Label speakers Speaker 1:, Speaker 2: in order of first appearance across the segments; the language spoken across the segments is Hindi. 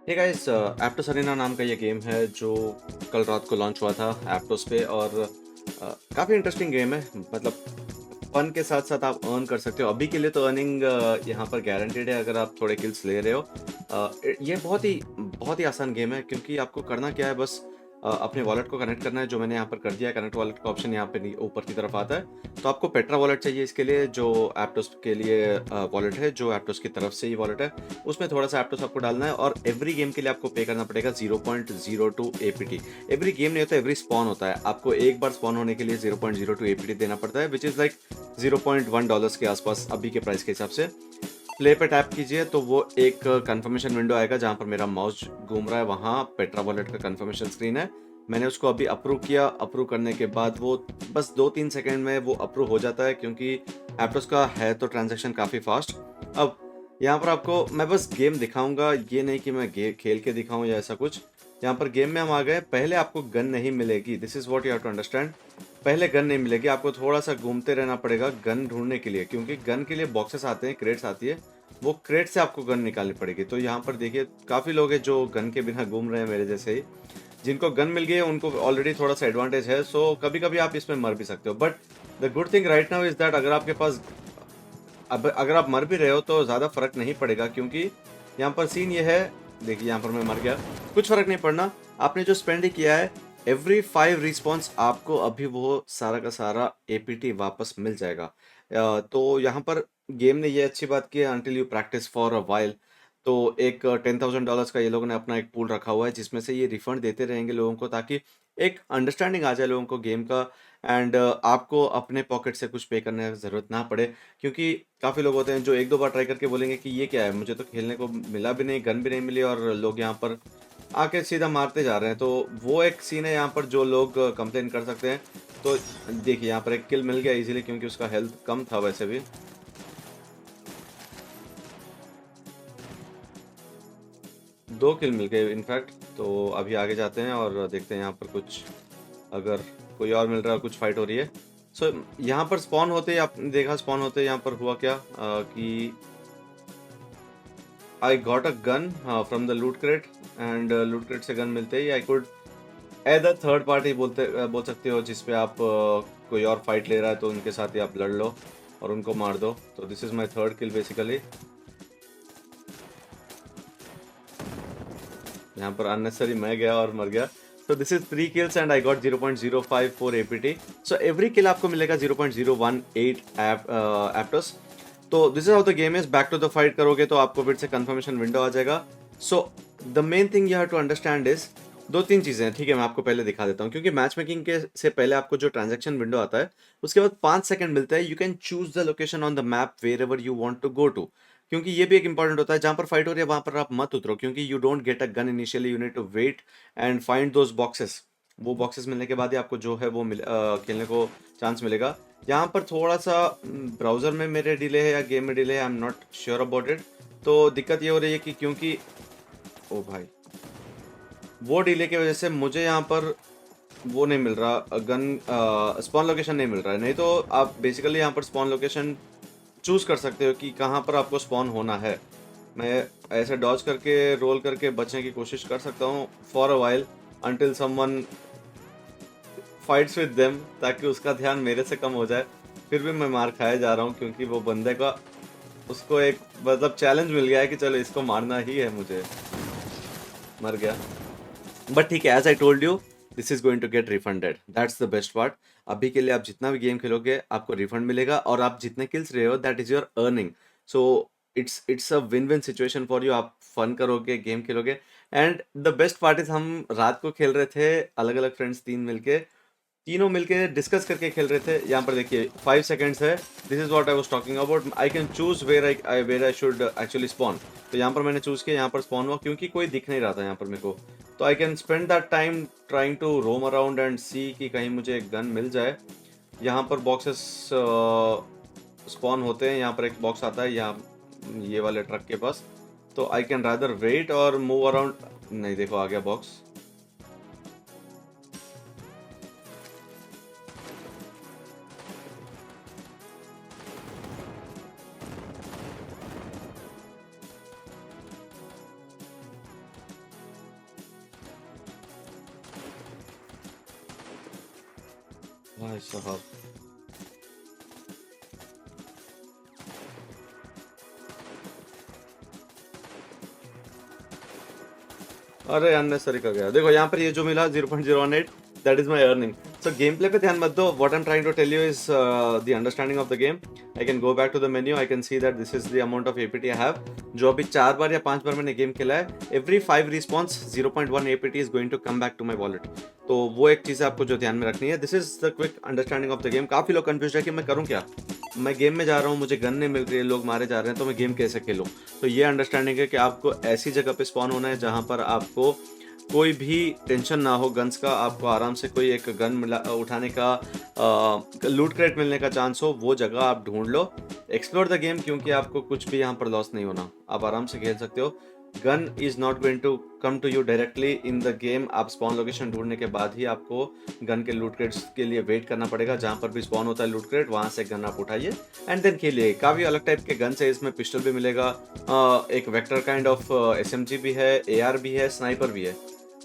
Speaker 1: हे गाइस, एप्टोस अरेना नाम का ये गेम है जो कल रात को लॉन्च हुआ था एप्टोस पे। और काफ़ी इंटरेस्टिंग गेम है। मतलब फन के साथ साथ आप अर्न कर सकते हो। अभी के लिए तो अर्निंग यहाँ पर गारंटेड है अगर आप थोड़े किल्स ले रहे हो। ये बहुत ही आसान गेम है, क्योंकि आपको करना क्या है, बस अपने वॉलेट को कनेक्ट करना है, जो मैंने यहाँ पर कर दिया है। कनेक्ट वॉलेट का ऑप्शन यहाँ पे ऊपर की तरफ आता है। तो आपको पेट्रा वॉलेट चाहिए इसके लिए, जो एप्टोस के लिए वॉलेट है, जो एप्टोस की तरफ से ही वॉलेट है। उसमें थोड़ा सा एप्टोस आपको डालना है, और एवरी गेम के लिए आपको पे करना पड़ेगा 0.02 एपीटी। एवरी गेम नहीं होता, एवरी स्पॉन होता है। आपको एक बार स्पॉन होने के लिए 0.02 एपीटी देना पड़ता है, विच इज़ लाइक $0.1 के आसपास अभी के प्राइस के हिसाब से। प्ले पे टैप कीजिए तो वो एक कंफर्मेशन विंडो आएगा, जहाँ पर मेरा माउस घूम रहा है, वहाँ पेट्रा वॉलेट का कंफर्मेशन स्क्रीन है। मैंने उसको अभी अप्रूव किया। अप्रूव करने के बाद वो बस 2-3 सेकंड में वो अप्रूव हो जाता है, क्योंकि एप्टोस का है तो ट्रांजैक्शन काफ़ी फास्ट। अब यहाँ पर आपको मैं बस गेम दिखाऊंगा, ये नहीं कि मैं खेल के दिखाऊं या ऐसा कुछ। यहाँ पर गेम में हम आ गए। पहले आपको गन नहीं मिलेगी, this is what you have to understand. पहले गन नहीं मिलेगी, आपको थोड़ा सा घूमते रहना पड़ेगा गन ढूंढने के लिए, क्योंकि गन के लिए बॉक्सेस आते हैं, क्रेट्स आती है। वो क्रेट से आपको गन निकालनी पड़ेगी। तो यहाँ पर देखिए, काफ़ी लोग हैं जो गन के बिना घूम रहे हैं मेरे जैसे ही। जिनको गन मिल गई है उनको ऑलरेडी थोड़ा सा एडवांटेज है। सो कभी कभी आप इसमें मर भी सकते हो, but the good thing right now is that अगर आपके पास, अब अगर आप मर भी रहे हो तो ज़्यादा फर्क नहीं पड़ेगा, क्योंकि यहाँ पर सीन ये है। देखिए यहाँ पर मैं मर गया, कुछ फर्क नहीं पड़ना। आपने जो स्पेंड किया है, एवरी 5 रिस्पॉन्स आपको अभी वो सारा का सारा एपीटी वापस मिल जाएगा। तो यहाँ पर गेम ने ये अच्छी बात की है, until you practice for a while. तो एक $10,000 का ये लोगों ने अपना एक पूल रखा हुआ है, जिसमें से ये रिफंड देते रहेंगे लोगों को, ताकि एक अंडरस्टैंडिंग आ जाए लोगों को गेम का। एंड आपको अपने पॉकेट से कुछ पे करने की ज़रूरत ना पड़े, क्योंकि काफ़ी लोग होते हैं जो एक दो बार ट्राई करके बोलेंगे कि ये क्या है, मुझे तो खेलने को मिला भी नहीं, गन भी नहीं मिली, और लोग यहाँ पर आके सीधा मारते जा रहे हैं। तो वो एक सीन है यहाँ पर जो लोग कंप्लेन कर सकते हैं। तो देखिए यहाँ पर एक किल मिल गया इजीली, क्योंकि उसका हेल्थ कम था वैसे भी। 2 किल मिल गए इनफैक्ट। तो अभी आगे जाते हैं और देखते हैं यहाँ पर कुछ, अगर कोई और मिल रहा है, कुछ फाइट हो रही है। सो यहाँ पर स्पॉन होते ही आपने देखा, स्पॉन होते ही यहाँ पर हुआ क्या, कि I got a gun from the loot crate. And loot crate से गन मिलते ही I could as a third party बोल सकते हो, जिसपे आप कोई और फाइट ले रहा है तो उनके साथ ही आप लड़ लो और उनको मार दो। तो this is my third kill basically. यहाँ पर अननेसरी मैं गया और मर गया। तो this is 3 kills and I got 0.054 APT. So every kill आपको मिलेगा 0.018 एप्टोस। तो this is how the game is. Back to the fight करोगे तो आपको फिर से कंफर्मेशन विंडो आ जाएगा। So the main thing you have to understand is, 2-3 चीजें हैं, ठीक है। मैं आपको पहले दिखा देता हूँ, क्योंकि मैच मेकिंग के से पहले आपको जो ट्रांजेक्शन विंडो आता है, उसके बाद 5 सेकंड मिलता है। You can choose the location on the map wherever you want to go to. क्योंकि ये भी एक इंपॉर्टेंट होता है, जहां पर फाइट हो रही है वहां पर आप मत उतरो, क्योंकि you don't get a gun initially, you need to wait and find those boxes. वो बॉक्सेस मिलने के बाद ही आपको जो है वो खेलने को चांस मिलेगा। यहाँ पर थोड़ा सा ब्राउजर में मेरे डिले है या गेम में डिले है, I am not sure about it. तो दिक्कत ये हो रही है कि, क्योंकि ओ भाई, वो डिले की वजह से मुझे यहाँ पर वो नहीं मिल रहा, गन स्पॉन लोकेशन नहीं मिल रहा है। नहीं तो आप बेसिकली यहाँ पर स्पॉन लोकेशन चूज कर सकते हो कि कहाँ पर आपको स्पॉन होना है। मैं ऐसे डॉज करके रोल करके बचने की कोशिश कर सकता हूँ for a while, until someone fights with them, ताकि उसका ध्यान मेरे से कम हो जाए। फिर भी मैं मार खाया जा रहा हूँ, क्योंकि वो बंदे का, उसको एक मतलब चैलेंज मिल गया है कि चलो इसको मारना ही है मुझे। मर गया, बट ठीक है। As I told you, this is going to get refunded, that's the best part. अभी के लिए आप जितना भी गेम खेलोगे आपको रिफंड मिलेगा, और आप जितने किल्स रहे हो that is your earning. So it's a win win situation for you. आप फन करोगे, गेम खेलोगे। And the best part is, हम रात को खेल रहे थे अलग अलग फ्रेंड्स, मिलके तीनों मिलके डिस्कस करके खेल रहे थे। यहाँ पर देखिए 5 सेकेंड्स है। This is what I was talking about. I can choose where I should actually spawn. तो यहाँ पर मैंने चूज किया, यहाँ पर स्पॉन हुआ, क्योंकि कोई दिख नहीं रहा था यहाँ पर मेरे को। तो I can spend that time trying to roam around and see कि कहीं मुझे एक गन मिल जाए। यहाँ पर बॉक्सेस स्पॉन होते हैं। यहाँ पर एक बॉक्स आता है यहाँ ये वाले ट्रक के पास। तो आई कैन रादर वेट और मूव अराउंड। नहीं, देखो आ गया बॉक्स। भाई साहब! अरे अननेसेसरी का गया। देखो यहाँ पर ये जो मिला 0.018 that is my earning. So game play पे ध्यान मत दो। What I am trying to tell you is the understanding of the game. I can go back to the menu, I can see that this is the amount of APT I have. जो अभी 4 बार या 5 बार मैंने गेम खेला है, every 5 respawn 0.1 APT is going to come back to my wallet. तो वो एक चीज़ है आपको जो ध्यान में रखनी है। This is the quick understanding of the game. काफ़ी लोग कन्फ्यूज़ है कि मैं करूँ क्या? मैं गेम में जा रहा हूँ, मुझे गन नहीं मिल रही है, लोग मारे जा रहे हैं, तो मैं गेम कैसे खेलूँ? तो ये अंडरस्टैंडिंग है कि आपको ऐसी जगह पे स्पॉन होना है जहाँ पर आपको कोई भी टेंशन ना हो गन्स का। आपको आराम से कोई एक गन मिला उठाने का, लूट क्रेट मिलने का चांस हो, वो जगह आप ढूंढ लो। एक्सप्लोर द गेम, क्योंकि आपको कुछ भी यहाँ पर लॉस नहीं होना। आप आराम से खेल सकते हो। Gun is not going to come to you directly in the game. आप स्पॉन लोकेशन ढूंढने के बाद ही आपको गन के लूट क्रेट्स के लिए वेट करना पड़ेगा। जहाँ पर भी स्पॉन होता है लूट क्रेट, वहाँ से गन आप उठाइए एंड देन खेलिए। काफ़ी अलग टाइप के गन्स है इसमें। पिस्टल भी मिलेगा, एक वेक्टर काइंड ऑफ एसएमजी भी है, एआर भी है, स्नाइपर भी है।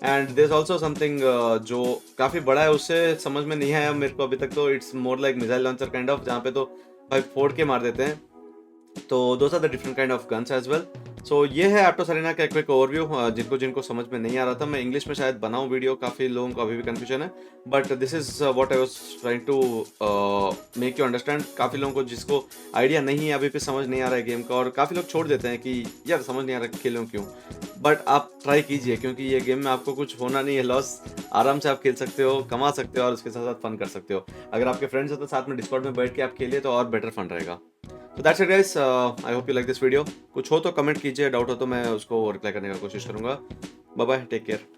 Speaker 1: एंड देयर ऑल्सो समथिंग जो काफ़ी बड़ा है, उससे समझ में नहीं आया मेरे को अभी तक। तो it's more like missile launcher kind of, जहाँ पे तो भाई फोड़ के मार देते हैं। तो those are the different kind of guns as well. So ये है एप्टोस अरेना का एक क्विक ओवरव्यू। जिनको जिनको समझ में नहीं आ रहा था, मैं इंग्लिश में शायद बनाऊं वीडियो, काफ़ी लोगों को अभी भी कन्फ्यूजन है, but this is what I was trying to make you understand. काफ़ी लोगों को जिसको आइडिया नहीं है, अभी भी समझ नहीं आ रहा है गेम का, और काफ़ी लोग छोड़ देते हैं कि यार समझ नहीं आ रहा खेलूँ क्यों। बट आप ट्राई कीजिए, क्योंकि ये गेम में आपको कुछ होना नहीं है लॉस। आराम से आप खेल सकते हो, कमा सकते हो और उसके साथ साथ फन कर सकते हो। अगर आपके फ्रेंड्स हो तो साथ में डिस्कॉर्ड में बैठ के आप खेलिए तो और बेटर फन रहेगा। तो that's it guys, I hope you like this video. कुछ हो तो कमेंट कीजिए, डाउट हो तो मैं उसको रिप्लाई करने का कोशिश करूंगा। Bye bye, take care.